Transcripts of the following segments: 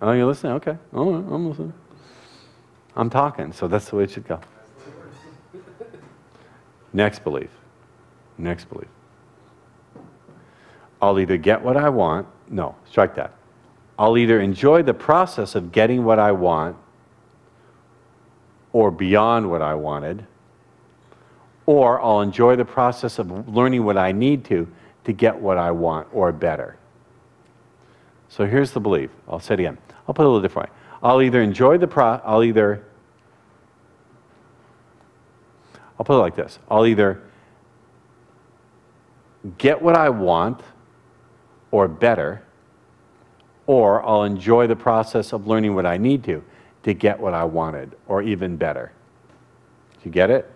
Oh, you're listening? Okay. Oh, I'm listening. I'm talking, so that's the way it should go. Next belief. Next belief. I'll either get what I want. No, strike that. I'll either enjoy the process of getting what I want or beyond what I wanted, or I'll enjoy the process of learning what I need to get what I want or better. So here's the belief. I'll say it again. I'll put it a little different way. I'll either enjoy the I'll put it like this. I'll either get what I want or better, or I'll enjoy the process of learning what I need to get what I wanted or even better. Do you get it?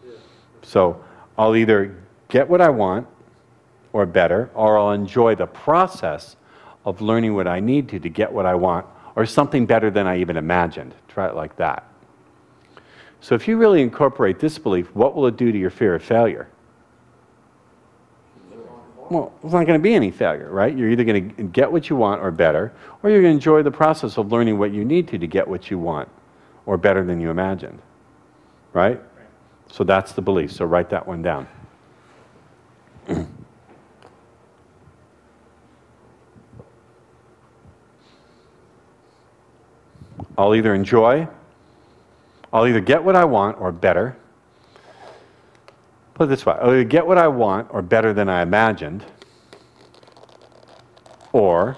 Yeah. So I'll either get what I want or better, or I'll enjoy the process of learning what I need to get what I want, or something better than I even imagined. Try it like that. So if you really incorporate this belief, what will it do to your fear of failure? Well, there's not going to be any failure, right? You're either going to get what you want or better, or you're going to enjoy the process of learning what you need to get what you want, or better than you imagined, right? So that's the belief. So write that one down. I'll either get what I want or better. Put it this way, I'll either get what I want or better than I imagined, or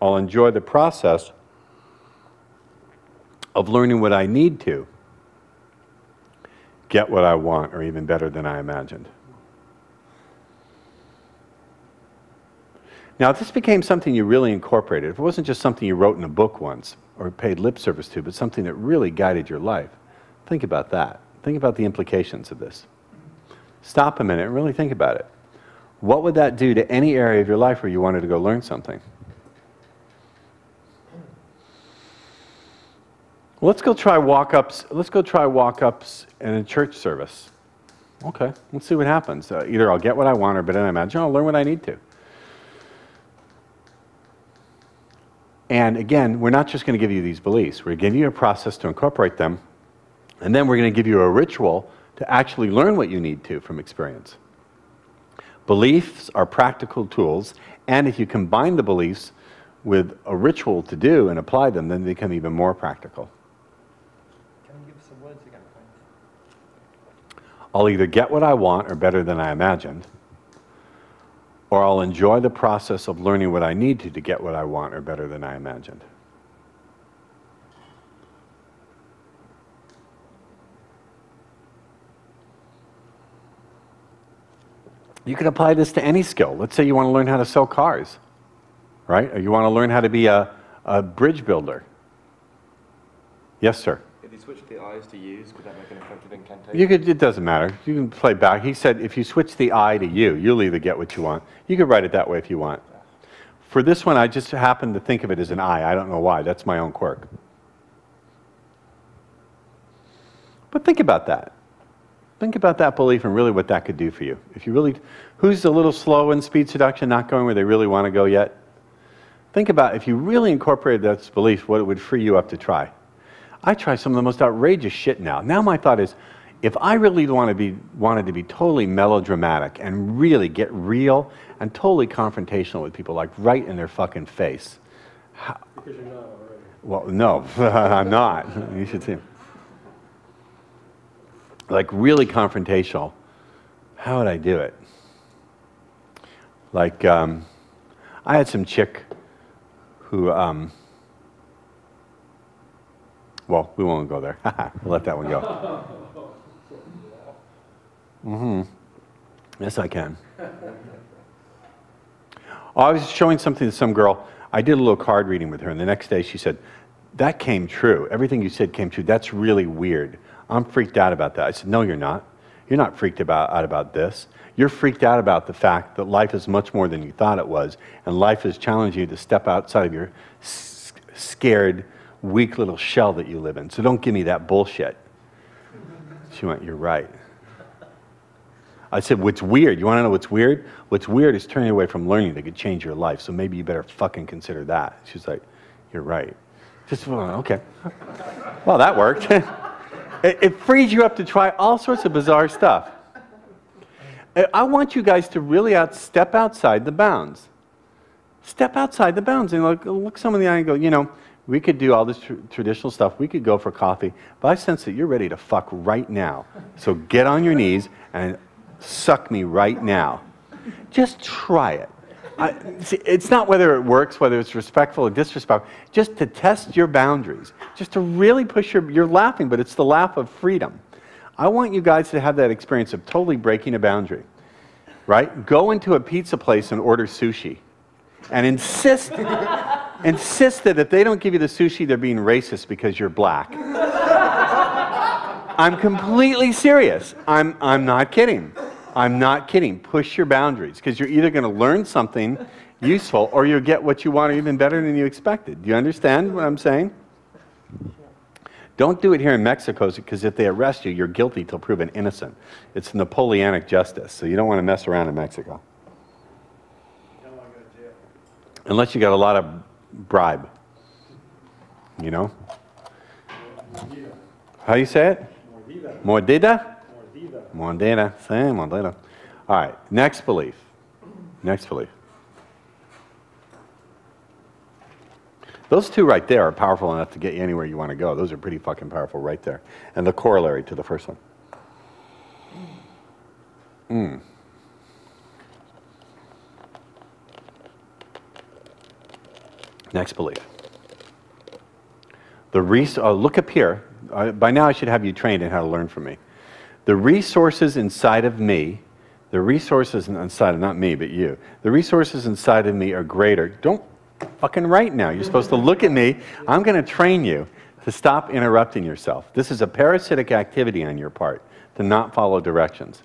I'll enjoy the process of learning what I need to get what I want or even better than I imagined. Now, if this became something you really incorporated, if it wasn't just something you wrote in a book once or paid lip service to, but something that really guided your life, think about that. Think about the implications of this. Stop a minute and really think about it. What would that do to any area of your life where you wanted to go learn something? Let's go try walk-ups. Let's go try walk-ups in a church service. Okay, let's see what happens. Either I'll get what I want or better than I imagine, or I'll learn what I need to. And again, we're not just going to give you these beliefs. We're going to give you a process to incorporate them, and then we're going to give you a ritual to actually learn what you need to from experience. Beliefs are practical tools, and if you combine the beliefs with a ritual to do and apply them, then they become even more practical. Can you give us some words again, please? I'll either get what I want or better than I imagined, or I'll enjoy the process of learning what I need to get what I want or better than I imagined. You can apply this to any skill. Let's say you want to learn how to sell cars, right? Or you want to learn how to be a bridge builder. Yes, sir? If you switch the I's to U's, could that make an effective incantation? It doesn't matter. You can play back. He said if you switch the I to you, you'll either get what you want. You could write it that way if you want. For this one, I just happen to think of it as an I. I don't know why. That's my own quirk. But think about that. Think about that belief and really what that could do for you. If you really, who's a little slow in speed seduction, not going where they really want to go yet? Think about if you really incorporated that belief, what it would free you up to try. I try some of the most outrageous shit now. Now my thought is, if I really wanted to be totally melodramatic and really get real and totally confrontational with people, like right in their fucking face. Because you're not already. Well, no, I'm not. You should see. Like really confrontational. How would I do it? Like, I had some chick who, well, we won't go there. We'll let that one go. Yes, I can. I was showing something to some girl. I did a little card reading with her, and the next day she said, "That came true. Everything you said came true. That's really weird. I'm freaked out about that." I said, "No, you're not. You're not freaked out about this. You're freaked out about the fact that life is much more than you thought it was, and life is challenging you to step outside of your scared, weak little shell that you live in. So don't give me that bullshit." She went, "You're right." I said, "What's weird? You want to know what's weird? What's weird is turning away from learning that could change your life, so maybe you better fucking consider that." She's like, "You're right." Just, okay. Well, that worked. It frees you up to try all sorts of bizarre stuff. I want you guys to really step outside the bounds. Step outside the bounds and look someone in the eye and go, you know, we could do all this traditional stuff. We could go for coffee. But I sense that you're ready to fuck right now. So get on your knees and suck me right now. Just try it. See, it's not whether it works, whether it's respectful or disrespectful. Just to test your boundaries. Just to really push you're laughing, but it's the laugh of freedom. I want you guys to have that experience of totally breaking a boundary. Right? Go into a pizza place and order sushi. And insist that if they don't give you the sushi, they're being racist because you're black. I'm completely serious. I'm not kidding. I'm not kidding. Push your boundaries, because you're either going to learn something useful or you'll get what you want or even better than you expected. Do you understand what I'm saying? Don't do it here in Mexico, because if they arrest you, you're guilty till proven innocent. It's Napoleonic justice, so you don't want to mess around in Mexico. Unless you got a lot of bribe, you know? How do you say it? Mordida? Mordida. Same, mordida. All right, next belief. Next belief. Those two right there are powerful enough to get you anywhere you want to go. Those are pretty fucking powerful right there. And the corollary to the first one. Next belief. Look up here. By now I should have you trained in how to learn from me. The resources inside of me, the resources inside of, not me, but you, the resources inside of me are greater. Don't fucking write now. You're supposed to look at me. I'm going to train you to stop interrupting yourself. This is a parasitic activity on your part, to not follow directions.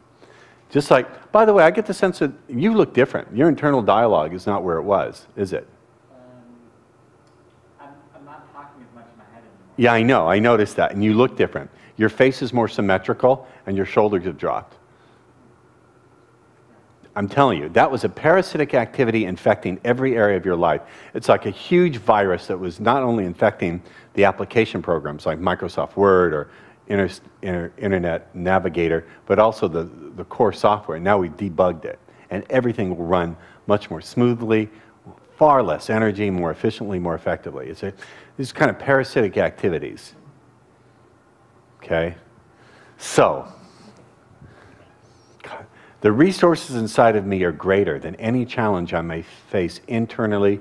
Just like, by the way, I get the sense that you look different. Your internal dialogue is not where it was, is it? I'm not talking as much in my head anymore. Yeah, I know. I noticed that. And you look different. Your face is more symmetrical, and your shoulders have dropped. I'm telling you, that was a parasitic activity infecting every area of your life. It's like a huge virus that was not only infecting the application programs like Microsoft Word or Internet Navigator, but also the core software. Now we've debugged it, and everything will run much more smoothly, far less energy, more efficiently, more effectively. These kind of parasitic activities. Okay? So, the resources inside of me are greater than any challenge I may face internally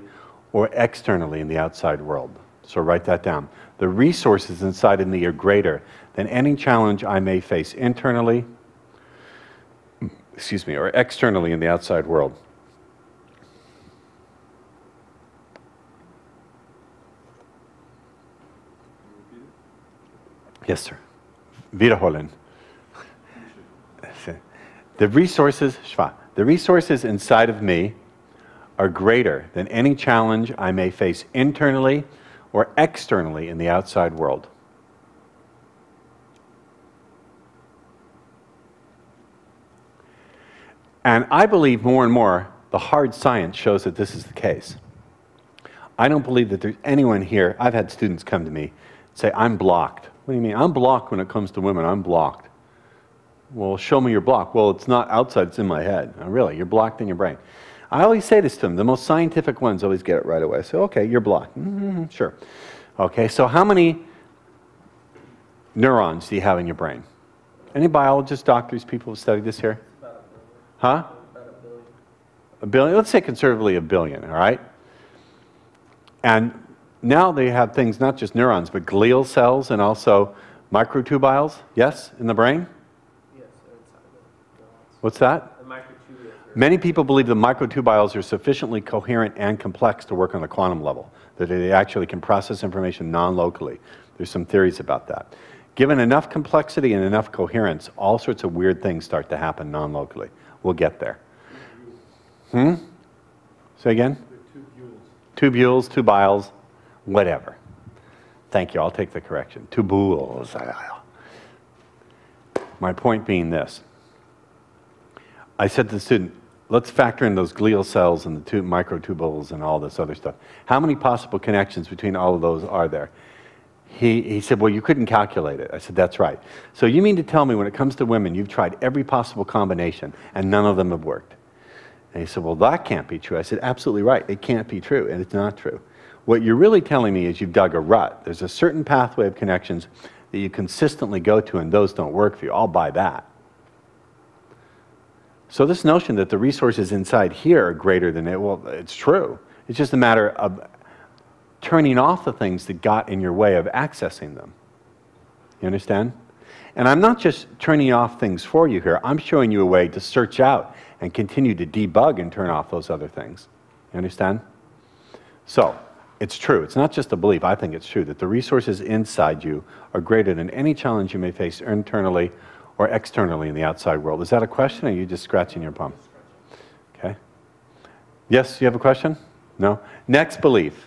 or externally in the outside world. So write that down. The resources inside of me are greater than any challenge I may face internally, or externally in the outside world. Yes, sir. Wiederholen. The resources inside of me are greater than any challenge I may face internally or externally in the outside world. And I believe more and more the hard science shows that this is the case. I don't believe that there's anyone here. I've had students come to me and say, I'm blocked. What do you mean? I'm blocked when it comes to women. I'm blocked. Well, show me your block. Well, it's not outside, it's in my head. Oh, really? You're blocked in your brain. I always say this to them. The most scientific ones always get it right away. I say, okay, you're blocked. Sure. Okay, so how many neurons do you have in your brain? Any biologists, doctors, people who studied this here? Huh? About $1 billion. A billion? Let's say conservatively $1 billion, all right? And now they have things, not just neurons, but glial cells and also microtubules, yes, in the brain? Yes, inside the neurons. What's that? The microtubules. Many people believe the microtubules are sufficiently coherent and complex to work on the quantum level, that they actually can process information non-locally. There's some theories about that. Given enough complexity and enough coherence, all sorts of weird things start to happen non-locally. We'll get there. Say again? Tubules, tubules, whatever. Thank you, I'll take the correction. Tubules. My point being this. I said to the student, let's factor in those glial cells and the microtubules and all this other stuff. How many possible connections between all of those are there? He said, well, you couldn't calculate it. I said, that's right. So you mean to tell me when it comes to women, you've tried every possible combination and none of them have worked? And he said, well, that can't be true. I said, absolutely right. It can't be true, and it's not true. What you're really telling me is you've dug a rut. There's a certain pathway of connections that you consistently go to, and those don't work for you. I'll buy that. So this notion that the resources inside here are greater than it, well, it's true. It's just a matter of turning off the things that got in your way of accessing them. You understand? And I'm not just turning off things for you here. I'm showing you a way to search out and continue to debug and turn off those other things. You understand? So, it's true. It's not just a belief. I think it's true that the resources inside you are greater than any challenge you may face internally or externally in the outside world. Is that a question, or are you just scratching your bum? Okay. Yes, you have a question? No? Next belief.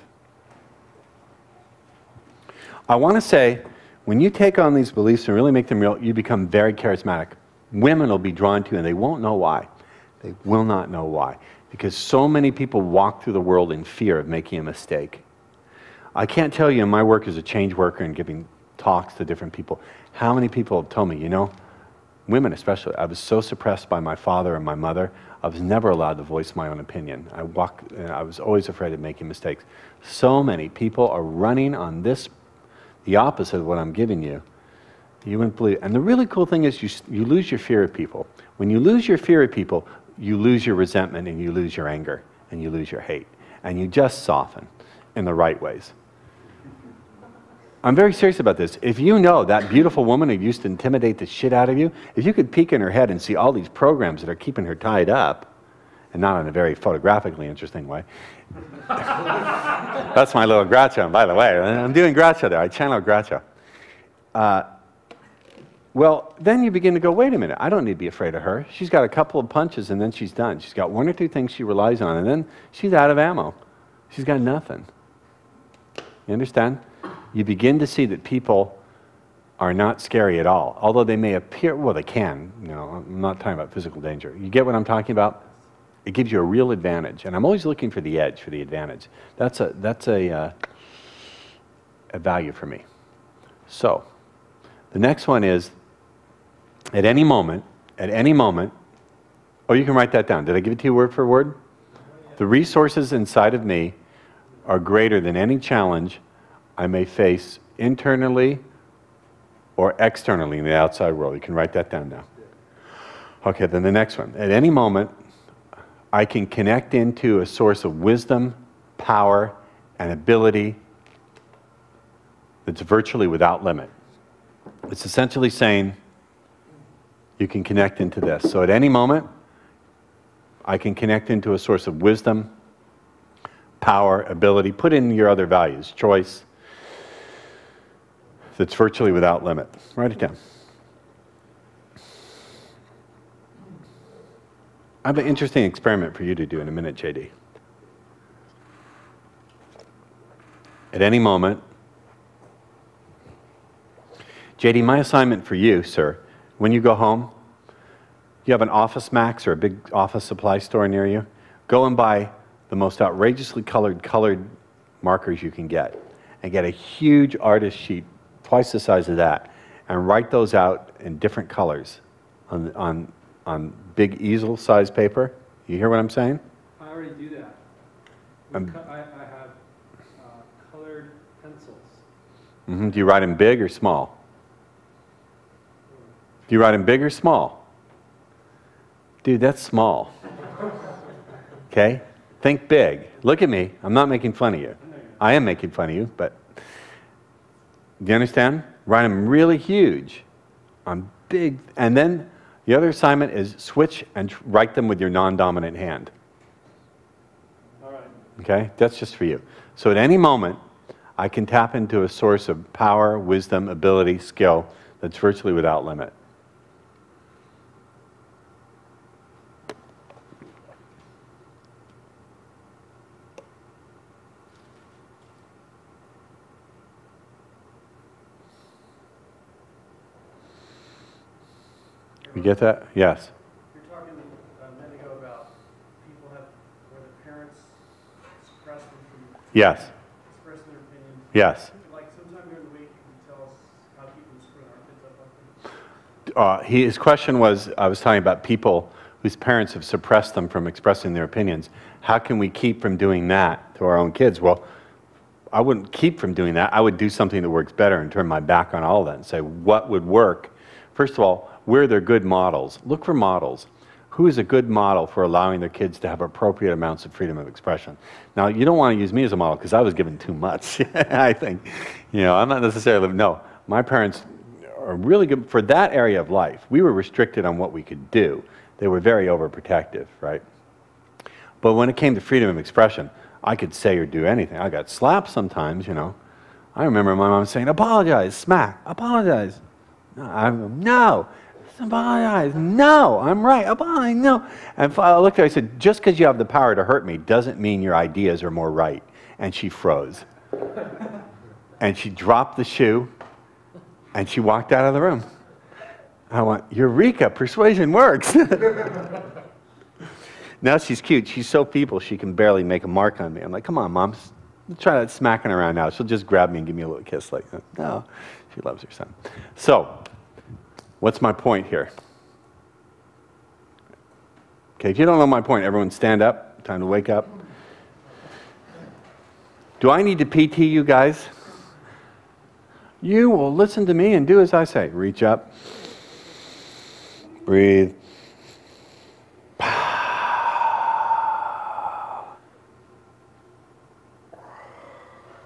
I want to say, when you take on these beliefs and really make them real, you become very charismatic. Women will be drawn to you, and they won't know why. They will not know why. Because so many people walk through the world in fear of making a mistake. I can't tell you in my work as a change worker and giving talks to different people, how many people have told me, you know, women especially, I was so suppressed by my father and my mother, I was never allowed to voice my own opinion. I was always afraid of making mistakes. So many people are running on this, the opposite of what I'm giving you. You wouldn't believe it. And the really cool thing is you lose your fear of people. When you lose your fear of people, you lose your resentment, and you lose your anger, and you lose your hate. And you just soften in the right ways. I'm very serious about this. If you know that beautiful woman who used to intimidate the shit out of you, if you could peek in her head and see all these programs that are keeping her tied up, and not in a very photographically interesting way. That's my little Groucho, by the way. I'm doing Groucho there. I channel Groucho. Well, then you begin to go, wait a minute, I don't need to be afraid of her. She's got a couple of punches and then she's done. She's got one or two things she relies on, and then she's out of ammo. She's got nothing. You understand? You begin to see that people are not scary at all. Although they may appear, well, they can. You know, I'm not talking about physical danger. You get what I'm talking about? It gives you a real advantage. And I'm always looking for the edge, for the advantage. That's a value for me. So, the next one is, at any moment, oh, you can write that down. Did I give it to you word for word? The resources inside of me are greater than any challenge I may face internally or externally in the outside world. You can write that down now. Okay, then the next one. At any moment, I can connect into a source of wisdom, power, and ability that's virtually without limit. It's essentially saying you can connect into this. So at any moment, I can connect into a source of wisdom, power, ability. Put in your other values, choice, that's virtually without limit. Write it down. I have an interesting experiment for you to do in a minute, JD. At any moment, JD, my assignment for you, sir, when you go home, you have an Office Max or a big office supply store near you, go and buy the most outrageously colored markers you can get, and get a huge artist sheet, twice the size of that, and write those out in different colors on big easel-sized paper. You hear what I'm saying? I already do that. I have colored pencils. Mm-hmm. Do you write them big or small? Do you write them big or small? Dude, that's small. Okay? Think big. Look at me. I'm not making fun of you. I am making fun of you, but do you understand? Write them really huge on big, and then the other assignment is switch and write them with your non-dominant hand. All right. Okay? That's just for you. So at any moment, I can tap into a source of power, wisdom, ability, skill that's virtually without limit. You get that? Yes. You're talking a minute ago about Yes. expressing their opinions. Yes. Like sometime during the week, you can tell us how people are screwing our kids up like this. His question was, I was talking about people whose parents have suppressed them from expressing their opinions. How can we keep from doing that to our own kids? Well, I wouldn't keep from doing that. I would do something that works better and turn my back on all that and say, what would work? First of all, where they're good models. Look for models. Who is a good model for allowing their kids to have appropriate amounts of freedom of expression? Now, you don't want to use me as a model because I was given too much, I think. You know, I'm not necessarily, no. My parents are really good for that area of life. We were restricted on what we could do. They were very overprotective, right? But when it came to freedom of expression, I could say or do anything. I got slapped sometimes, you know. I remember my mom saying, apologize, smack, apologize. No, apologize, no, I'm right, apologize, no. And I looked at her, I said, just because you have the power to hurt me doesn't mean your ideas are more right. And she froze. And she dropped the shoe, and she walked out of the room. I went, Eureka, persuasion works. Now she's cute. She's so feeble she can barely make a mark on me. I'm like, come on, Mom. Let's try that smacking around now. She'll just grab me and give me a little kiss like that. No, she loves her son. So, what's my point here? Okay, if you don't know my point, everyone stand up. Time to wake up. Do I need to PT you guys? You will listen to me and do as I say. Reach up. Breathe.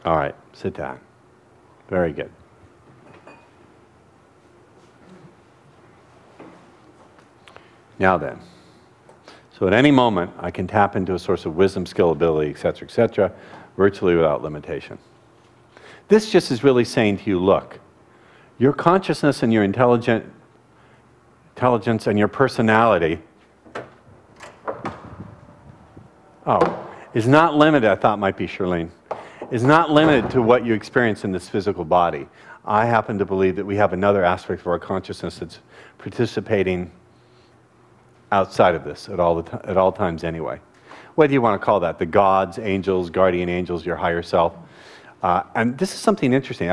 All right, sit down. Very good. Now then, so at any moment, I can tap into a source of wisdom, skill, ability, etc., virtually without limitation. This just is really saying to you, look, your consciousness and your intelligence and your personality is not limited, I thought might be Charlene, is not limited to what you experience in this physical body. I happen to believe that we have another aspect of our consciousness that's participating outside of this at all times anyway. What do you want to call that? The gods, angels, guardian angels, your higher self. And this is something interesting.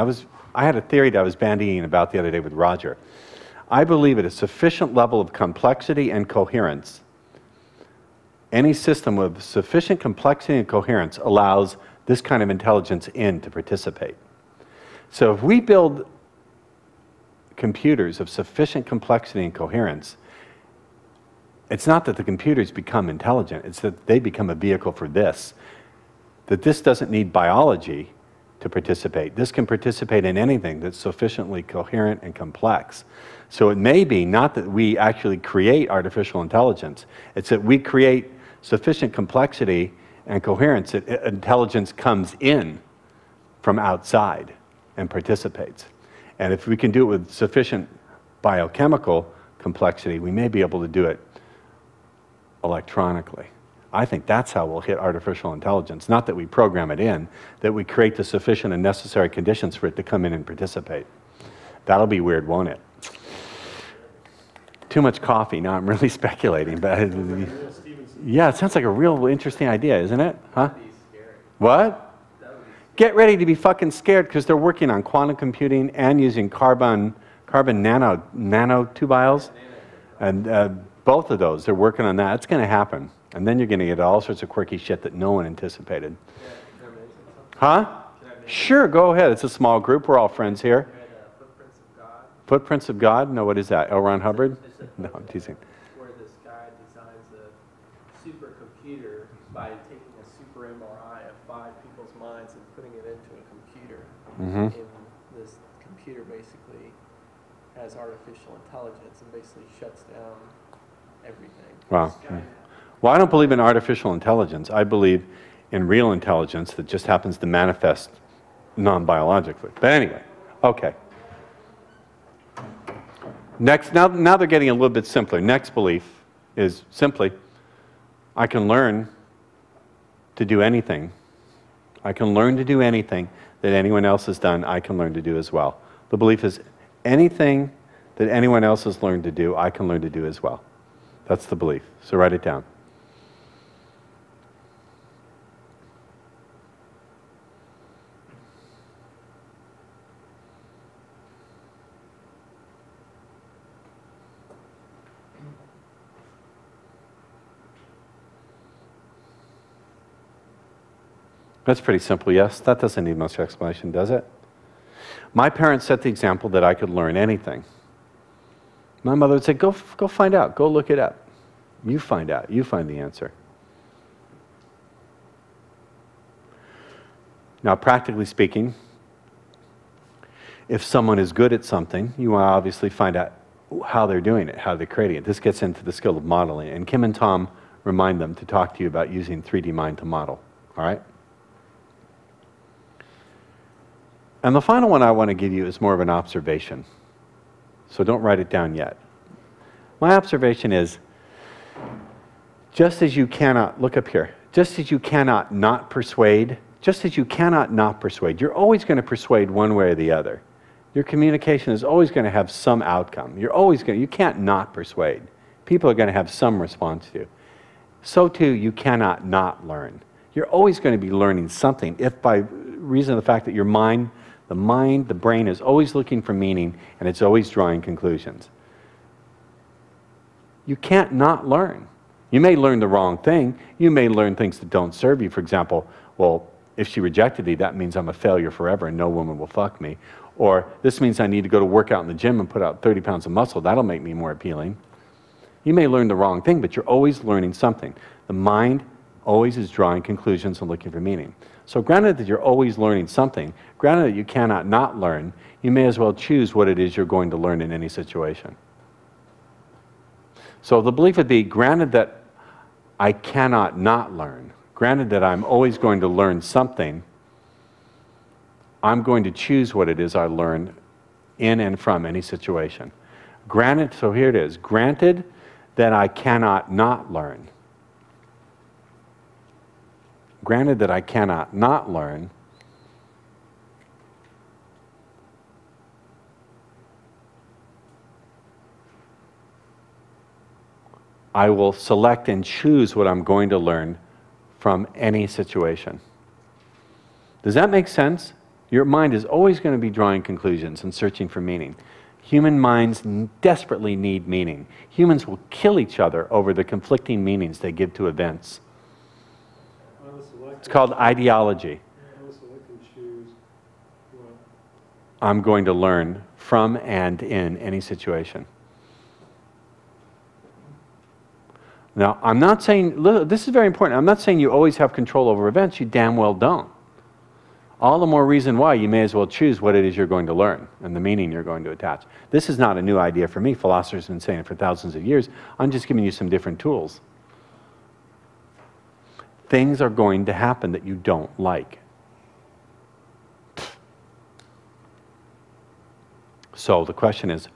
I had a theory that I was bandying about the other day with Roger. I believe at a sufficient level of complexity and coherence, any system with sufficient complexity and coherence allows this kind of intelligence in to participate. So if we build computers of sufficient complexity and coherence, it's not that the computers become intelligent, it's that they become a vehicle for this. That this doesn't need biology to participate. This can participate in anything that's sufficiently coherent and complex. So it may be not that we actually create artificial intelligence, it's that we create sufficient complexity and coherence that intelligence comes in from outside and participates. And if we can do it with sufficient biochemical complexity, we may be able to do it electronically. I think that's how we'll hit artificial intelligence. Not that we program it in, that we create the sufficient and necessary conditions for it to come in and participate. That'll be weird, won't it? Too much coffee. Now I'm really speculating, but yeah, it sounds like a real interesting idea, isn't it? Huh? What? Get ready to be fucking scared because they're working on quantum computing and using carbon nanotubiles, and both of those, they're working on that. It's going to happen. And then you're going to get all sorts of quirky shit that no one anticipated. Huh? Sure, go ahead. It's a small group. We're all friends here. Footprints of God. Footprints of God? No, what is that? L. Ron Hubbard? No, I'm teasing. Where this guy designs a supercomputer by taking a super MRI of 5 people's minds and putting it into a computer. Mm-hmm. And this computer basically has artificial intelligence and basically shuts down everything. Wow. Well, I don't believe in artificial intelligence. I believe in real intelligence that just happens to manifest non-biologically. But anyway, okay. Next, now they're getting a little bit simpler. Next belief is simply, I can learn to do anything. I can learn to do anything that anyone else has done, I can learn to do as well. The belief is anything that anyone else has learned to do, I can learn to do as well. That's the belief. So write it down. That's pretty simple, yes. That doesn't need much explanation, does it? My parents set the example that I could learn anything. My mother would say, go find out, go look it up. You find out, you find the answer. Now, practically speaking, if someone is good at something, you want to obviously find out how they're doing it, how they're creating it. This gets into the skill of modeling. And Kim and Tom remind them to talk to you about using 3D Mind to model. All right? And the final one I want to give you is more of an observation. So don't write it down yet. My observation is, just as you cannot, look up here, just as you cannot not persuade, just as you cannot not persuade, you're always going to persuade one way or the other. Your communication is always going to have some outcome. You can't not persuade. People are going to have some response to you. So too, you cannot not learn. You're always going to be learning something if by reason of the fact that your mind, the brain is always looking for meaning and it's always drawing conclusions. You can't not learn. You may learn the wrong thing. You may learn things that don't serve you. For example, well, if she rejected me, that means I'm a failure forever and no woman will fuck me. Or this means I need to go to work out in the gym and put out 30 pounds of muscle. That'll make me more appealing. You may learn the wrong thing, but you're always learning something. The mind always is drawing conclusions and looking for meaning. So granted that you're always learning something, granted that you cannot not learn, you may as well choose what it is you're going to learn in any situation. So the belief would be, granted that I cannot not learn, granted that I'm always going to learn something, I'm going to choose what it is I learn in and from any situation. Granted, so here it is, granted that I cannot not learn. Granted that I cannot not learn, I will select and choose what I'm going to learn from any situation. Does that make sense? Your mind is always going to be drawing conclusions and searching for meaning. Human minds desperately need meaning. Humans will kill each other over the conflicting meanings they give to events. It's called ideology. I'm going to learn from and in any situation. Now, I'm not saying, this is very important, I'm not saying you always have control over events, you damn well don't. All the more reason why you may as well choose what it is you're going to learn and the meaning you're going to attach. This is not a new idea for me. Philosophers have been saying it for thousands of years. I'm just giving you some different tools. Things are going to happen that you don't like. So the question is,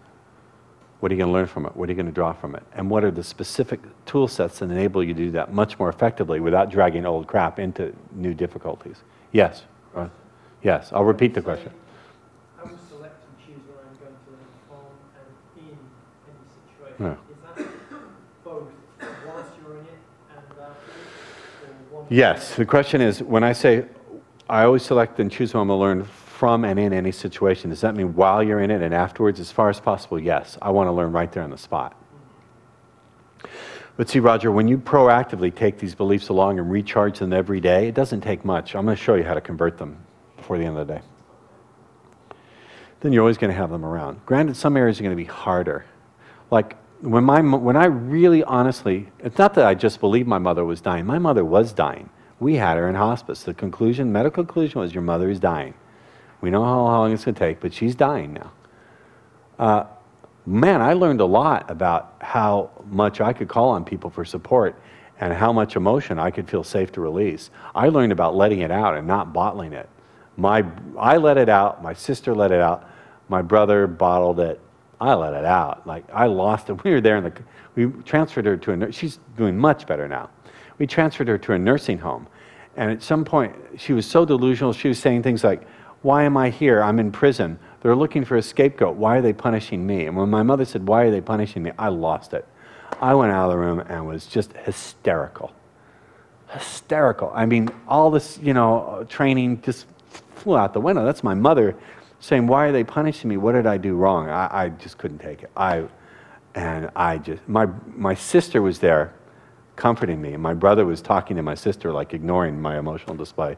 what are you going to learn from it? What are you going to draw from it? And what are the specific tool sets that enable you to do that much more effectively without dragging old crap into new difficulties? Yes. Yes, I'll repeat the question. I will select and choose what I'm going to learn from and in any situation. Yeah. Is that both whilst you're in it and afterwards? Or one Yes, the question is, when I say I always select and choose what I'm going to learn from and in any situation, does that mean while you're in it and afterwards? As far as possible, yes. I want to learn right there on the spot. But see, Roger, when you proactively take these beliefs along and recharge them every day, it doesn't take much. I'm going to show you how to convert them before the end of the day. Then you're always going to have them around. Granted, some areas are going to be harder. Like when I really honestly, it's not that I just believed my mother was dying. My mother was dying. We had her in hospice. The conclusion, medical conclusion was your mother is dying. We know how long it's going to take, but she's dying now. Man, I learned a lot about how much I could call on people for support and how much emotion I could feel safe to release. I learned about letting it out and not bottling it. I let it out, my sister let it out, my brother bottled it, I let it out. Like, I lost it. We were there we transferred her to she's doing much better now. We transferred her to a nursing home. And at some point, she was so delusional, she was saying things like, why am I here? I'm in prison. They're looking for a scapegoat. Why are they punishing me? And when my mother said, why are they punishing me? I lost it. I went out of the room and was just hysterical. Hysterical. I mean, all this, training just flew out the window. That's my mother saying, why are they punishing me? What did I do wrong? I just couldn't take it. My sister was there comforting me. And my brother was talking to my sister, like ignoring my emotional display.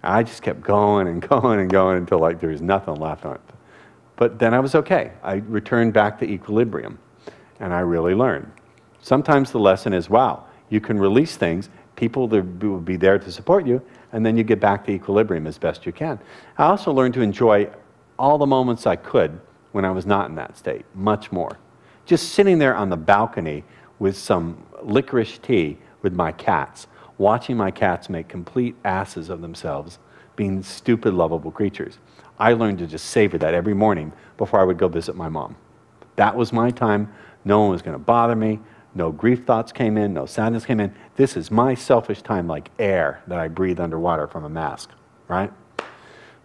I just kept going and going and going until like there was nothing left on it. But then I was okay. I returned back to equilibrium, and I really learned. Sometimes the lesson is, wow, you can release things, people will be there to support you, and then you get back to equilibrium as best you can. I also learned to enjoy all the moments I could when I was not in that state, much more. Just sitting there on the balcony with some licorice tea with my cats, watching my cats make complete asses of themselves, being stupid, lovable creatures. I learned to just savor that every morning before I would go visit my mom. That was my time. No one was going to bother me. No grief thoughts came in. No sadness came in. This is my selfish time, like air that I breathe underwater from a mask, right?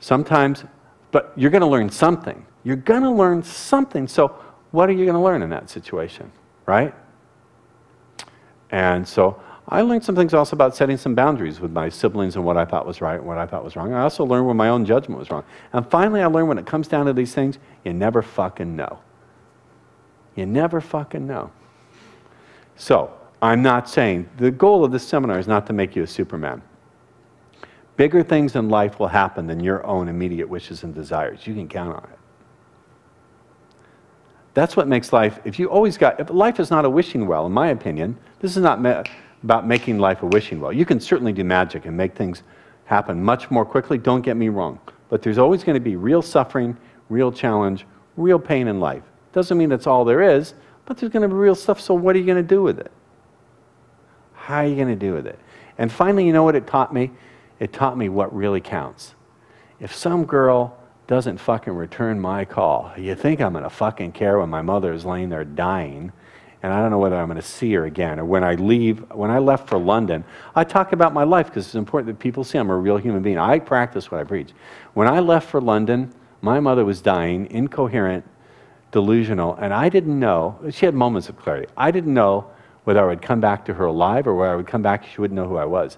Sometimes, but you're going to learn something. You're going to learn something. So what are you going to learn in that situation, right? And so I learned some things also about setting some boundaries with my siblings and what I thought was right and what I thought was wrong. I also learned when my own judgment was wrong. And finally, I learned when it comes down to these things, you never fucking know. You never fucking know. So, I'm not saying, the goal of this seminar is not to make you a Superman. Bigger things in life will happen than your own immediate wishes and desires. You can count on it. That's what makes life, if life is not a wishing well, in my opinion, this is not about making life a wishing well. You can certainly do magic and make things happen much more quickly, don't get me wrong. But there's always going to be real suffering, real challenge, real pain in life. Doesn't mean that's all there is, but there's going to be real stuff, so what are you going to do with it? How are you going to do with it? And finally, you know what it taught me? It taught me what really counts. If some girl doesn't fucking return my call, you think I'm going to fucking care when my mother is laying there dying, and I don't know whether I'm going to see her again. Or when I left for London, I talk about my life because it's important that people see I'm a real human being. I practice what I preach. When I left for London, my mother was dying, incoherent, delusional, and I didn't know, she had moments of clarity. I didn't know whether I would come back to her alive or whether I would come back, she wouldn't know who I was.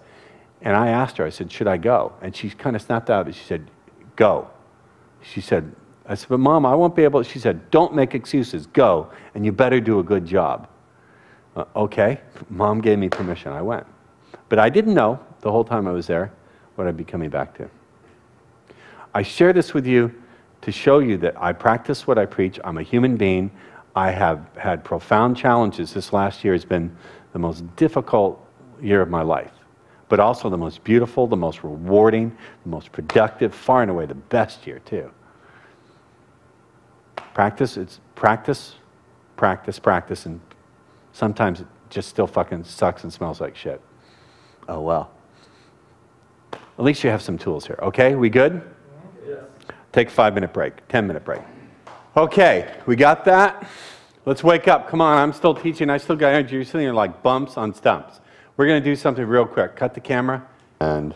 And I asked her, I said, should I go? And she kind of snapped out of it. She said, go. She said, I said, but Mom, I won't be able, she said, don't make excuses, go, and you better do a good job. Okay, Mom gave me permission, I went. But I didn't know the whole time I was there what I'd be coming back to. I share this with you to show you that I practice what I preach. I'm a human being. I have had profound challenges. This last year has been the most difficult year of my life, but also the most beautiful, the most rewarding, the most productive, far and away the best year too. Practice, it's practice, practice, practice, and sometimes it just still fucking sucks and smells like shit. Oh well. At least you have some tools here, okay? We good? Yes. Take a 5-minute break, 10-minute break. Okay, we got that? Let's wake up. Come on, I'm still teaching. I still got energy. You're sitting here like bumps on stumps. We're going to do something real quick. Cut the camera and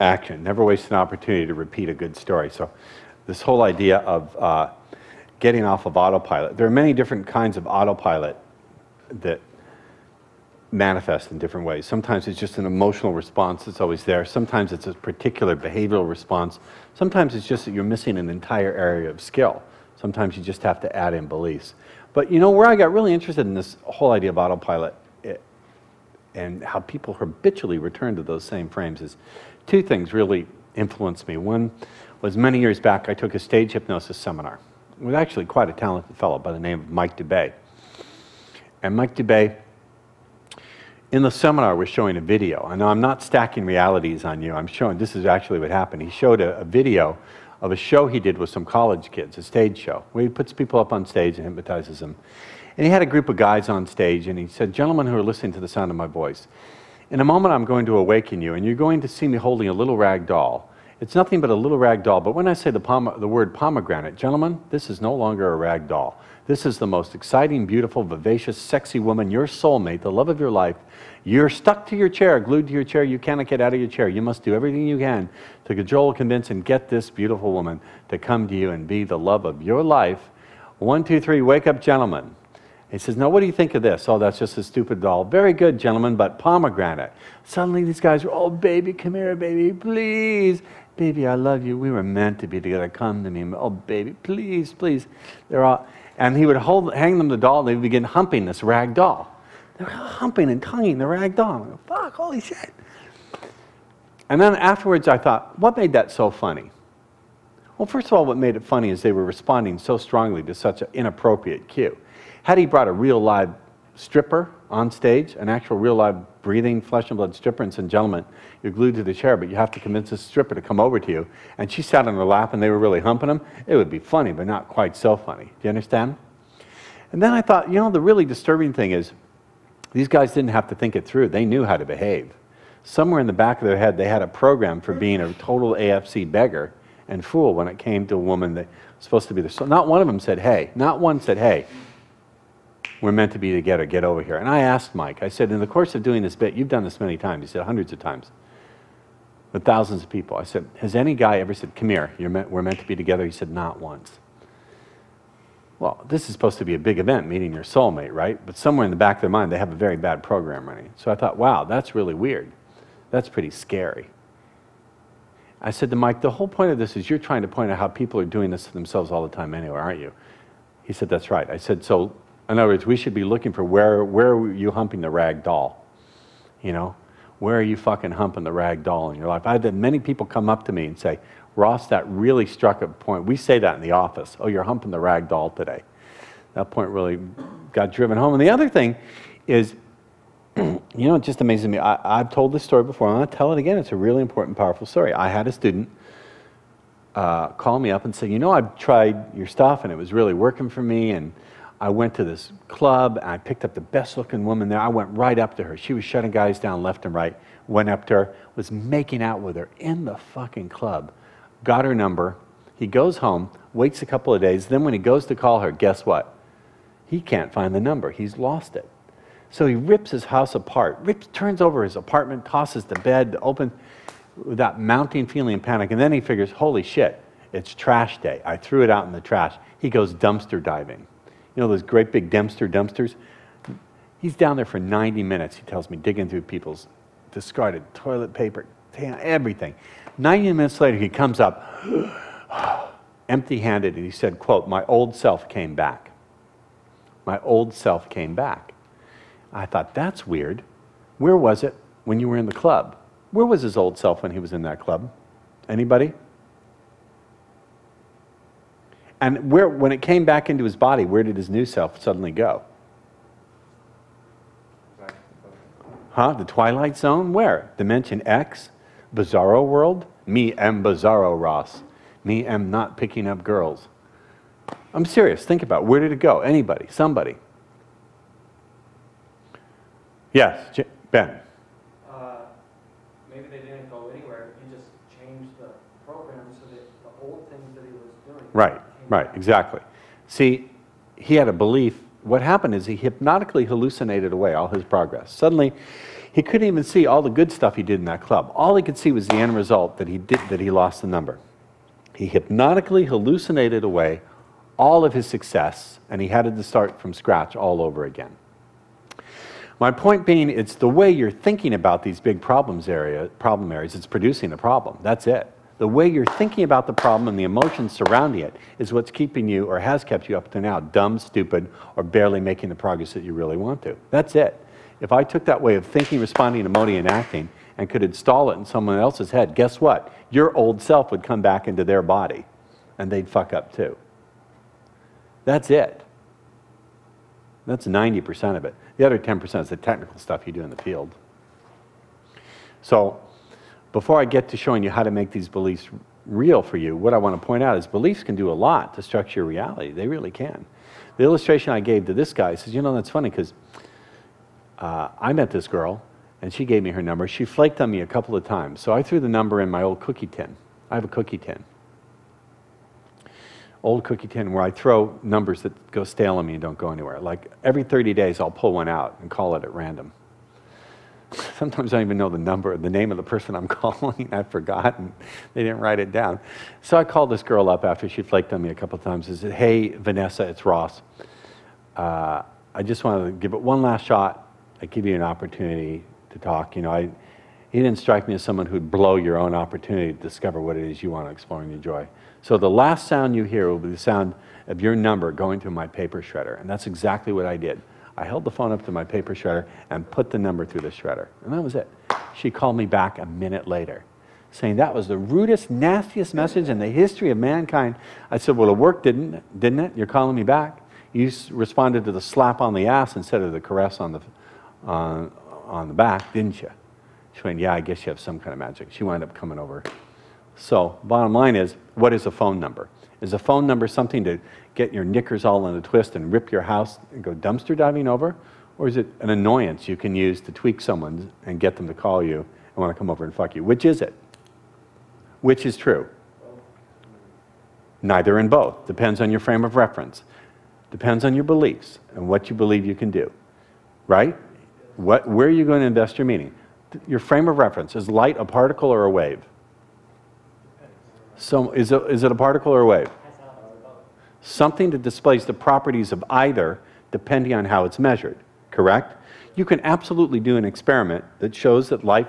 action. Never waste an opportunity to repeat a good story. So this whole idea of getting off of autopilot. There are many different kinds of autopilot that manifest in different ways. Sometimes it's just an emotional response that's always there. Sometimes it's a particular behavioral response. Sometimes it's just that you're missing an entire area of skill. Sometimes you just have to add in beliefs. But you know where I got really interested in this whole idea of autopilot and how people habitually return to those same frames is two things really influenced me. One was many years back I took a stage hypnosis seminar with actually quite a talented fellow by the name of Mike DeBay. And Mike DeBay, in the seminar, we're showing a video. I know I'm not stacking realities on you. I'm showing, this is actually what happened. He showed a video of a show he did with some college kids, a stage show, where he puts people up on stage and hypnotizes them. And he had a group of guys on stage, and he said, gentlemen who are listening to the sound of my voice, in a moment I'm going to awaken you, and you're going to see me holding a little rag doll. It's nothing but a little rag doll, but when I say the word pomegranate, gentlemen, this is no longer a rag doll. This is the most exciting, beautiful, vivacious, sexy woman, your soulmate, the love of your life. You're stuck to your chair, glued to your chair. You cannot get out of your chair. You must do everything you can to cajole, convince, and get this beautiful woman to come to you and be the love of your life. 1, 2, 3, wake up, gentlemen. He says, now what do you think of this? Oh, that's just a stupid doll. Very good, gentlemen, but pomegranate. Suddenly these guys are, oh, baby, come here, baby, please. Baby, I love you. We were meant to be together. Come to me. Oh, baby, please, please. They're all... And he would hang them the doll, and they would begin humping this rag doll. They were humping and tonguing the rag doll. Fuck, holy shit. And then afterwards I thought, what made that so funny? Well, first of all, what made it funny is they were responding so strongly to such an inappropriate cue. Had he brought a real live stripper on stage, an actual real live breathing flesh and blood stripper, and said, gentlemen, you're glued to the chair, but you have to convince this stripper to come over to you, and she sat on her lap and they were really humping him, it would be funny, but not quite so funny. Do you understand? And then I thought, you know, the really disturbing thing is, these guys didn't have to think it through. They knew how to behave. Somewhere in the back of their head, they had a program for being a total AFC beggar and fool when it came to a woman that was supposed to be there. So not one of them said, hey, not one said, hey, we're meant to be together, get over here. And I asked Mike, I said, in the course of doing this bit, you've done this many times. He said, hundreds of times, with thousands of people. I said, has any guy ever said, come here, we're meant to be together? He said, not once. Well, this is supposed to be a big event, meeting your soulmate, right? But somewhere in the back of their mind, they have a very bad program running. So I thought, wow, that's really weird. That's pretty scary. I said to Mike, the whole point of this is you're trying to point out how people are doing this to themselves all the time anyway, aren't you? He said, that's right. I said, so, in other words, we should be looking for where are you humping the rag doll? You know? Where are you fucking humping the rag doll in your life? I've had many people come up to me and say, Ross, that really struck a point. We say that in the office. Oh, you're humping the rag doll today. That point really got driven home. And the other thing is, you know, it just amazes me. I've told this story before. I'm going to tell it again. It's a really important, powerful story. I had a student call me up and say, you know, I've tried your stuff and it was really working for me. And I went to this club and I picked up the best looking woman there. I went right up to her. She was shutting guys down left and right. Went up to her, was making out with her in the fucking club. Got her number. He goes home, waits a couple of days. Then when he goes to call her, guess what? He can't find the number. He's lost it. So he rips his house apart, turns over his apartment, tosses the bed, open with that mounting feeling of panic. And then he figures, holy shit, it's trash day. I threw it out in the trash. He goes dumpster diving. You know those great big dumpsters? He's down there for 90 minutes, he tells me, digging through people's discarded toilet paper, everything. 90 minutes later, he comes up empty-handed, and he said, quote, my old self came back. My old self came back. I thought, that's weird. Where was it when you were in the club? Where was his old self when he was in that club? Anybody? And when it came back into his body, where did his new self suddenly go? Huh? The Twilight Zone? Where? Dimension X? Bizarro world? Me am bizarro, Ross. Me am not picking up girls. I'm serious. Think about it. Where did it go? Anybody? Somebody? Yes, Ben. Maybe they didn't go anywhere. He just changed the program so that the old things that he was doing. Right, right, exactly. See, he had a belief. What happened is he hypnotically hallucinated away all his progress. Suddenly, he couldn't even see all the good stuff he did in that club. All he could see was the end result that he lost the number. He hypnotically hallucinated away all of his success, and he had to start from scratch all over again. My point being, it's the way you're thinking about these big problem areas, it's producing the problem. That's it. The way you're thinking about the problem and the emotions surrounding it is what's keeping you, or has kept you up to now, dumb, stupid, or barely making the progress that you really want to. That's it. If I took that way of thinking, responding, emoting, and acting, and could install it in someone else's head, guess what? Your old self would come back into their body, and they'd fuck up too. That's it. That's 90% of it. The other 10% is the technical stuff you do in the field. So, before I get to showing you how to make these beliefs real for you, what I want to point out is beliefs can do a lot to structure your reality. They really can. The illustration I gave to this guy says, you know, that's funny because I met this girl, and she gave me her number. She flaked on me a couple of times, so I threw the number in my old cookie tin. I have a cookie tin. Old cookie tin where I throw numbers that go stale on me and don't go anywhere. Like every 30 days, I'll pull one out and call it at random. Sometimes I don't even know the number, the name of the person I'm calling. I've forgotten. They didn't write it down. So I called this girl up after she flaked on me a couple of times and said, hey, Vanessa, it's Ross. I just wanted to give it one last shot. I give you an opportunity to talk. You know, he didn't strike me as someone who'd blow your own opportunity to discover what it is you want to explore and enjoy. So the last sound you hear will be the sound of your number going through my paper shredder. And that's exactly what I did. I held the phone up to my paper shredder and put the number through the shredder. And that was it. She called me back a minute later. saying that was the rudest, nastiest message in the history of mankind. I said, well, it worked, didn't it? You're calling me back. You responded to the slap on the ass instead of the caress on the back, didn't you? She went, yeah, I guess you have some kind of magic. She wound up coming over. So, bottom line is, what is a phone number? Is a phone number something to get your knickers all in a twist and rip your house and go dumpster diving over? Or is it an annoyance you can use to tweak someone and get them to call you and want to come over and fuck you? Which is it? Which is true? Neither and both. Depends on your frame of reference. Depends on your beliefs and what you believe you can do. Right? Where are you going to invest your meaning? Your frame of reference. Is light a particle or a wave? So is it a particle or a wave? Something that displays the properties of either depending on how it's measured. Correct? You can absolutely do an experiment that shows that light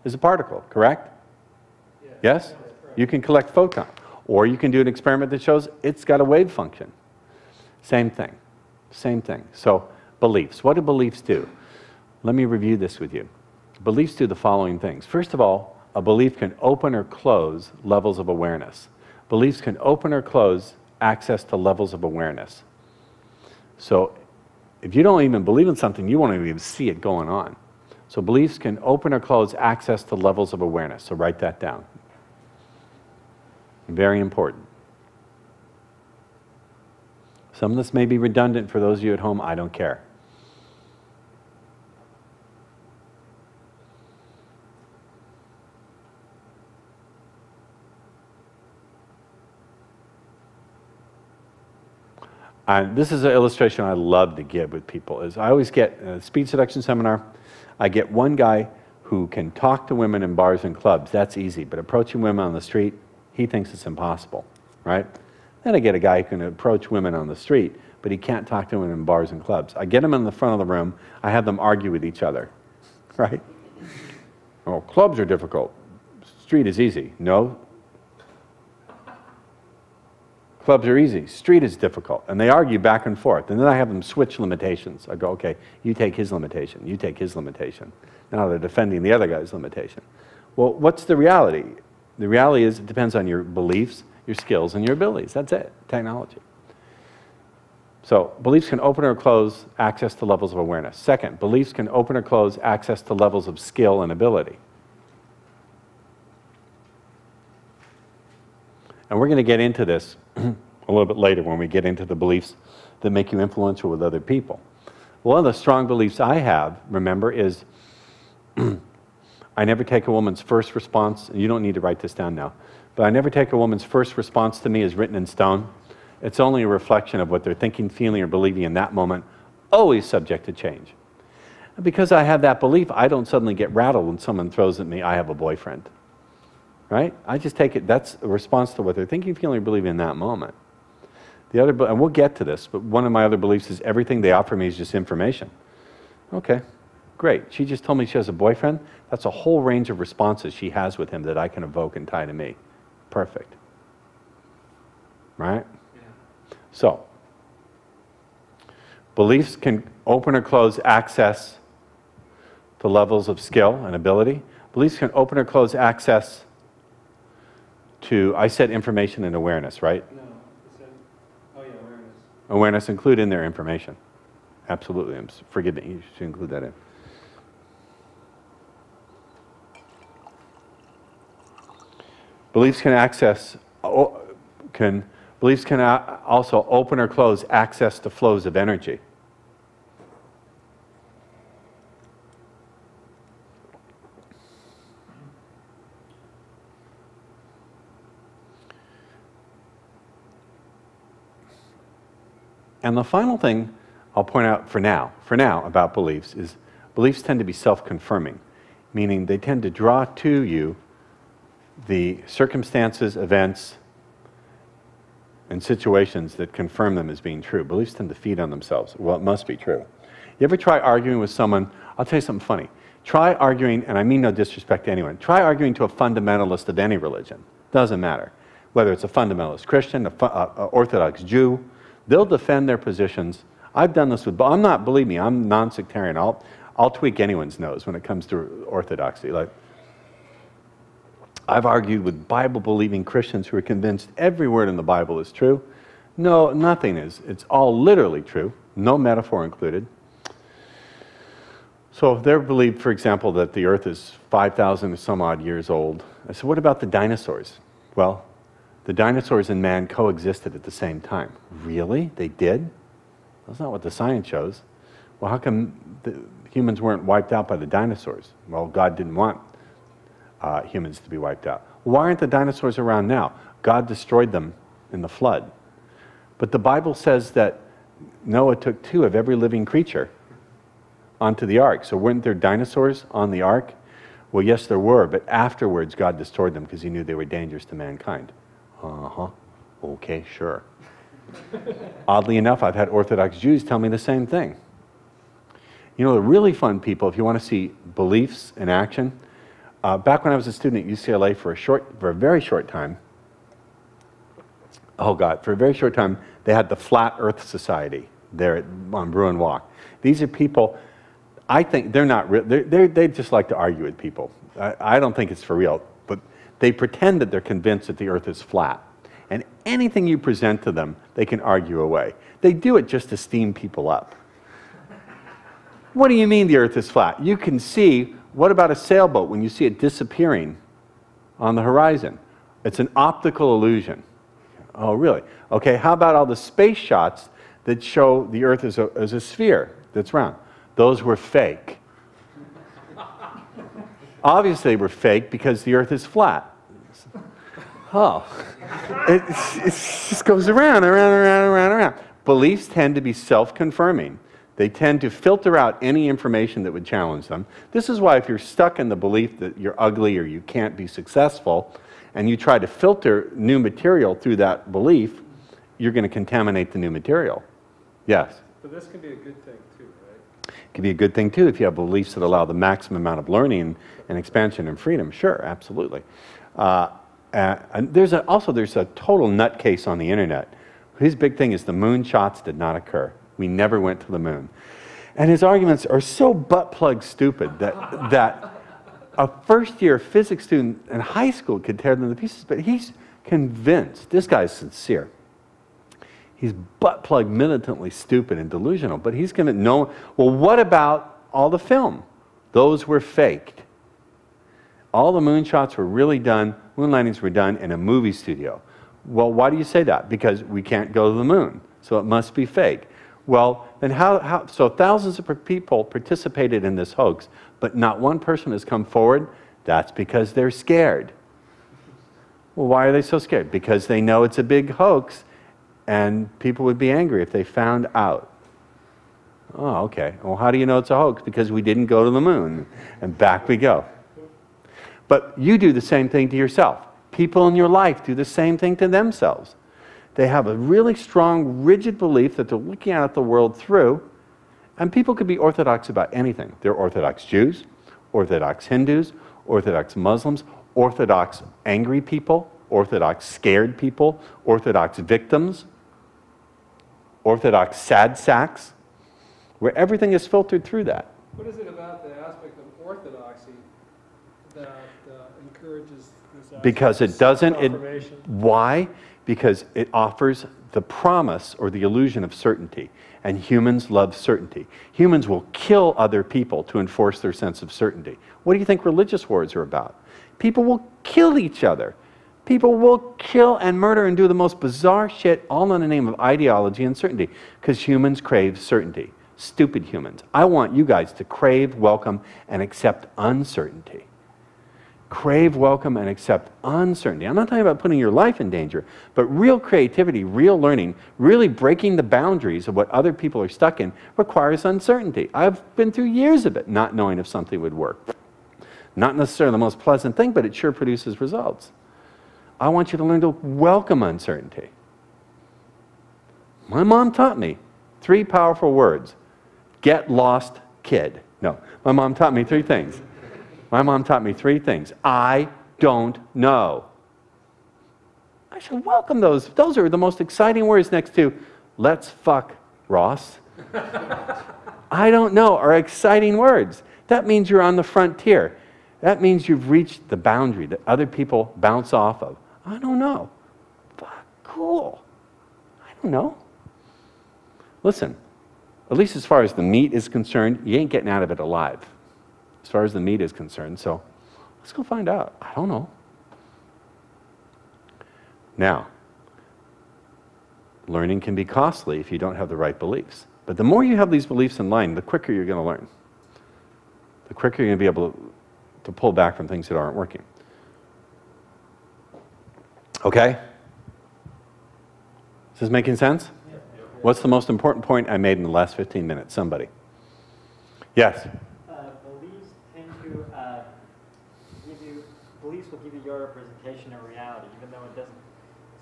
is a particle. Correct? Yes? You can collect photons. Or you can do an experiment that shows it's got a wave function. Same thing. Same thing. So beliefs. What do beliefs do? Let me review this with you. Beliefs do the following things. First of all, a belief can open or close levels of awareness. Beliefs can open or close access to levels of awareness. So if you don't even believe in something, you won't even see it going on. So beliefs can open or close access to levels of awareness. So write that down. Very important. Some of this may be redundant for those of you at home. I don't care. This is an illustration I love to give with people. Is I always get a speed seduction seminar. I get one guy who can talk to women in bars and clubs. That's easy. But approaching women on the street, he thinks it's impossible, right? Then I get a guy who can approach women on the street, but he can't talk to women in bars and clubs. I get them in the front of the room. I have them argue with each other, right? Oh, clubs are difficult. Street is easy. No. Clubs are easy. Street is difficult. And they argue back and forth. And then I have them switch limitations. I go, okay, you take his limitation. You take his limitation. Now they're defending the other guy's limitation. Well, what's the reality? The reality is it depends on your beliefs, your skills, and your abilities. That's it. Technology. So beliefs can open or close access to levels of awareness. Second, beliefs can open or close access to levels of skill and ability. And we're going to get into this a little bit later when we get into the beliefs that make you influential with other people. One of the strong beliefs I have, remember, is I never take a woman's first response, and you don't need to write this down now, but I never take a woman's first response to me as written in stone. It's only a reflection of what they're thinking, feeling, or believing in that moment, always subject to change. And because I have that belief, I don't suddenly get rattled when someone throws at me, I have a boyfriend. Right? I just take it, that's a response to what they're thinking, feeling, or believing in that moment. The other, and we'll get to this, but one of my other beliefs is everything they offer me is just information. Okay, great. She just told me she has a boyfriend. That's a whole range of responses she has with him that I can evoke and tie to me. Perfect. Right? Yeah. So, beliefs can open or close access to levels of skill and ability. Beliefs can open or close access to, I said information and awareness, right? No, you said, oh yeah, awareness. Awareness, include in there information. Absolutely, forgive me, you should include that in. Beliefs can also open or close access to flows of energy. And the final thing I'll point out for now about beliefs is beliefs tend to be self-confirming, meaning they tend to draw to you the circumstances, events, and situations that confirm them as being true. Beliefs tend to feed on themselves. Well, it must be true. You ever try arguing with someone? I'll tell you something funny. Try arguing, and I mean no disrespect to anyone, try arguing to a fundamentalist of any religion. Doesn't matter. Whether it's a fundamentalist Christian, an Orthodox Jew, they'll defend their positions. I've done this with, believe me, I'm non-sectarian. I'll tweak anyone's nose when it comes to orthodoxy. Like, I've argued with Bible-believing Christians who are convinced every word in the Bible is true. No, nothing is. It's all literally true, no metaphor included. So if they're believed, for example, that the earth is 5,000 or some odd years old, I said, what about the dinosaurs? Well, the dinosaurs and man coexisted at the same time. Really? They did? That's not what the science shows. Well, how come the humans weren't wiped out by the dinosaurs? Well, God didn't want humans to be wiped out. Why aren't the dinosaurs around now? God destroyed them in the flood. But the Bible says that Noah took 2 of every living creature onto the ark. So weren't there dinosaurs on the ark? Well, yes, there were, but afterwards God destroyed them because he knew they were dangerous to mankind. Uh-huh. Okay, sure. Oddly enough, I've had Orthodox Jews tell me the same thing. You know, the really fun people, if you want to see beliefs in action, back when I was a student at UCLA for a very short time, for a very short time, they had the Flat Earth Society there on Bruin Walk. These are people, I think they're not real, they just like to argue with people. I don't think it's for real, but they pretend that they're convinced that the earth is flat. And anything you present to them, they can argue away. They do it just to steam people up. What do you mean the earth is flat? You can see, what about a sailboat when you see it disappearing on the horizon? It's an optical illusion. Oh, really? Okay, how about all the space shots that show the earth as a sphere that's round? Those were fake. Obviously they were fake because the earth is flat. Oh. It just goes around, around, around, around, around. Beliefs tend to be self-confirming. They tend to filter out any information that would challenge them. This is why if you're stuck in the belief that you're ugly or you can't be successful, and you try to filter new material through that belief, you're going to contaminate the new material. Yes? But this can be a good thing too, right? It can be a good thing too if you have beliefs that allow the maximum amount of learning and expansion and freedom. Sure, absolutely. And there's a total nutcase on the internet. His big thing is the moon shots did not occur. We never went to the moon. And his arguments are so butt-plug stupid that a first-year physics student in high school could tear them to pieces, but he's convinced. This guy's sincere. He's butt-plug militantly stupid and delusional, but he's going to know, well, what about all the film? Those were faked. All the moon shots were really done, moon landings were done in a movie studio. Well, why do you say that? Because we can't go to the moon, so it must be fake. Well, then so thousands of people participated in this hoax, but not one person has come forward. That's because they're scared. Well, why are they so scared? Because they know it's a big hoax, and people would be angry if they found out. Oh, okay. Well, how do you know it's a hoax? Because we didn't go to the moon. And back we go. But you do the same thing to yourself. People in your life do the same thing to themselves. They have a really strong, rigid belief that they're looking at the world through, and people could be orthodox about anything. They're Orthodox Jews, Orthodox Hindus, Orthodox Muslims, Orthodox angry people, Orthodox scared people, Orthodox victims, Orthodox sad sacks, where everything is filtered through that. What is it about the aspect of orthodoxy that encourages this? Because it doesn't. Why? Because it offers the promise or the illusion of certainty. And humans love certainty. Humans will kill other people to enforce their sense of certainty. What do you think religious wars are about? People will kill each other. People will kill and murder and do the most bizarre shit, all in the name of ideology and certainty. Because humans crave certainty. Stupid humans. I want you guys to crave, welcome, and accept uncertainty. Crave, welcome, and accept uncertainty. I'm not talking about putting your life in danger, but real creativity, real learning, really breaking the boundaries of what other people are stuck in requires uncertainty. I've been through years of it, not knowing if something would work. Not necessarily the most pleasant thing, but it sure produces results. I want you to learn to welcome uncertainty. My mom taught me 3 powerful words. Get lost, kid. No, my mom taught me 3 things. My mom taught me 3 things. I don't know. I should welcome those. Those are the most exciting words next to, let's fuck, Ross. I don't know are exciting words. That means you're on the frontier. That means you've reached the boundary that other people bounce off of. I don't know. Fuck, cool. I don't know. Listen, at least as far as the meat is concerned, you ain't getting out of it alive. As far as the meat is concerned, so let's go find out. I don't know. Now, learning can be costly if you don't have the right beliefs. But the more you have these beliefs in line, the quicker you're going to learn. The quicker you're going to be able to pull back from things that aren't working. Okay? Is this making sense? Yeah. What's the most important point I made in the last 15 minutes? Somebody. Yes? Beliefs tend to beliefs will give you your representation of reality, even though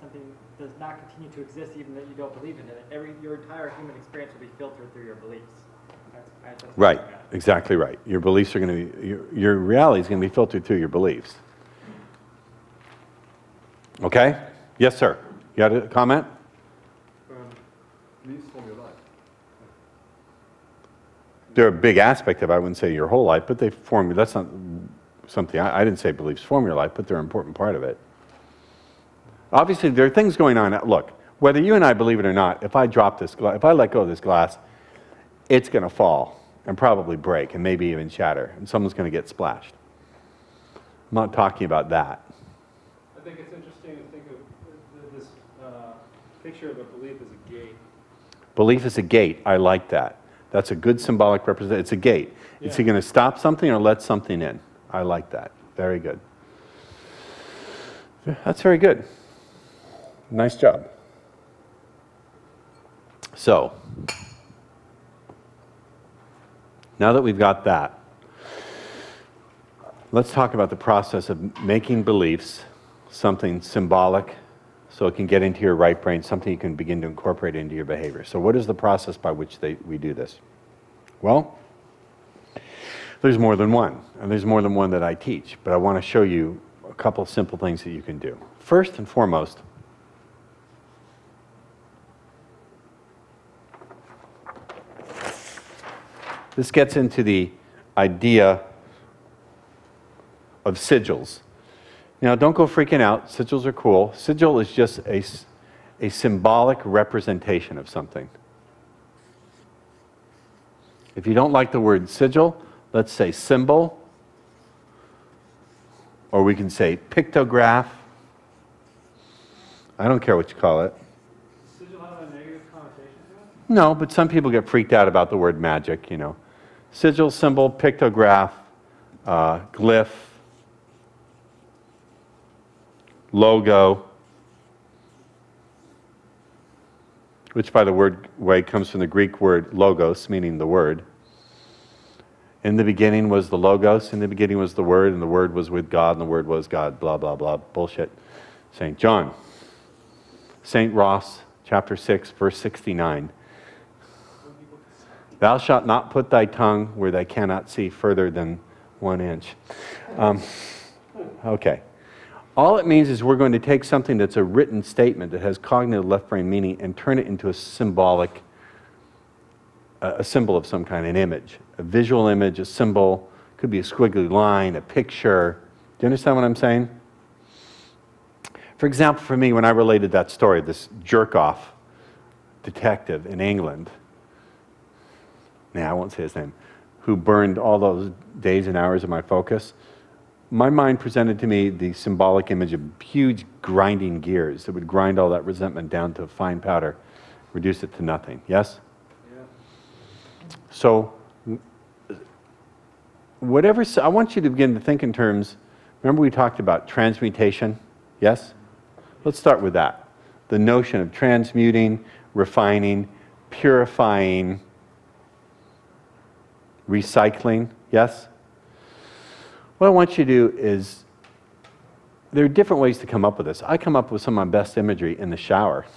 something does not continue to exist, even though you don't believe in it. Your entire human experience will be filtered through your beliefs. That's Right, exactly right. Your beliefs are going to be, your reality is going to be filtered through your beliefs. Okay? Yes, sir. You had a comment? Beliefs form your life. They're a big aspect of it. I wouldn't say your whole life, but they form, that's not something, I didn't say beliefs form your life, but they're an important part of it. Obviously, there are things going on. Look, whether you and I believe it or not, if I drop this glass, if I let go of this glass, it's going to fall and probably break and maybe even shatter, and someone's going to get splashed. I'm not talking about that. I think it's interesting to think of this picture of a belief as a gate. Belief is a gate. I like that. That's a good symbolic representation. It's a gate. Yeah. Is he going to stop something or let something in? I like that. Very good. That's very good. Nice job. So, now that we've got that, let's talk about the process of making beliefs something symbolic so it can get into your right brain, something you can begin to incorporate into your behavior. So what is the process by which we do this? Well, there's more than one, and there's more than one that I teach, but I want to show you a couple simple things that you can do. First and foremost, this gets into the idea of sigils. Now, don't go freaking out. Sigils are cool. Sigil is just a symbolic representation of something. If you don't like the word sigil, let's say symbol, or we can say pictograph. I don't care what you call it. Does sigil have a negative connotation to it? No, but some people get freaked out about the word magic, you know. Sigil, symbol, pictograph, glyph, logo, which by the way comes from the Greek word logos, meaning the word. In the beginning was the logos, in the beginning was the word, and the word was with God, and the word was God, blah, blah, blah, bullshit. St. John. St. Ross, chapter 6, verse 69. Thou shalt not put thy tongue where they cannot see further than 1 inch. Okay. All it means is we're going to take something that's a written statement that has cognitive left brain meaning and turn it into a symbolic, a symbol of some kind, an image. A visual image, a symbol, could be a squiggly line, a picture. Do you understand what I'm saying? For example, for me, when I related that story, this jerk-off detective in England, I won't say his name, who burned all those days and hours of my focus, my mind presented to me the symbolic image of huge grinding gears that would grind all that resentment down to fine powder, reduce it to nothing. Yes? Yeah. So, I want you to begin to think in terms, remember we talked about transmutation? Yes? Let's start with that. The notion of transmuting, refining, purifying, recycling. Yes? What I want you to do is, there are different ways to come up with this. I come up with some of my best imagery in the shower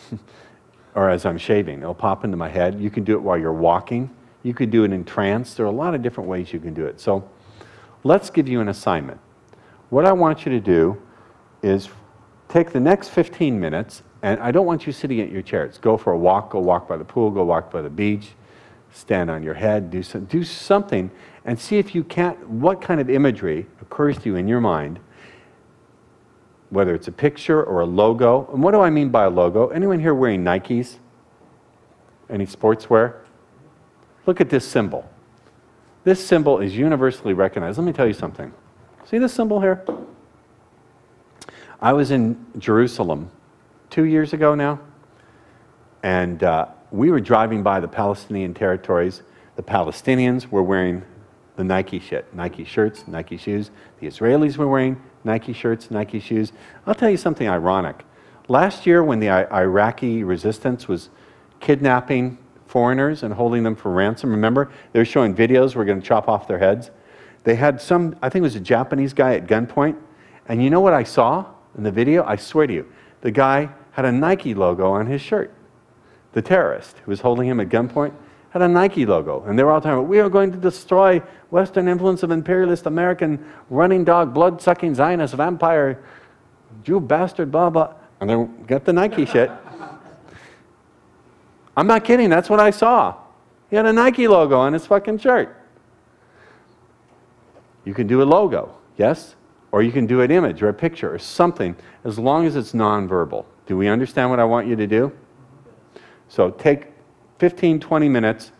or as I'm shaving. It'll pop into my head. You can do it while you're walking. You could do it in trance. There are a lot of different ways you can do it. So let's give you an assignment. What I want you to do is take the next 15 minutes, and I don't want you sitting at your chairs. Go for a walk, go walk by the pool, go walk by the beach, stand on your head, do something, and see if you can't, what kind of imagery occurs to you in your mind, whether it's a picture or a logo. And what do I mean by a logo? Anyone here wearing Nikes? Any sportswear? Look at this symbol. This symbol is universally recognized. Let me tell you something. See this symbol here? I was in Jerusalem 2 years ago now, and we were driving by the Palestinian territories. The Palestinians were wearing the Nike shit, Nike shirts, Nike shoes. The Israelis were wearing Nike shirts, Nike shoes. I'll tell you something ironic. Last year when the Iraqi resistance was kidnapping foreigners and holding them for ransom, remember? They were showing videos, we're going to chop off their heads. They had some, I think it was a Japanese guy at gunpoint, and you know what I saw in the video? I swear to you, the guy had a Nike logo on his shirt. The terrorist who was holding him at gunpoint had a Nike logo, and they were all talking about, we are going to destroy Western influence of imperialist American running dog, blood-sucking Zionist vampire, Jew bastard, blah, blah, and they got the Nike shit. I'm not kidding, that's what I saw. He had a Nike logo on his fucking shirt. You can do a logo, yes? Or you can do an image or a picture or something, as long as it's nonverbal. Do we understand what I want you to do? So take 15, 20 minutes,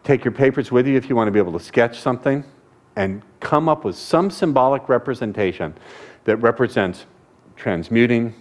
take your papers with you if you want to be able to sketch something, and come up with some symbolic representation that represents transmuting,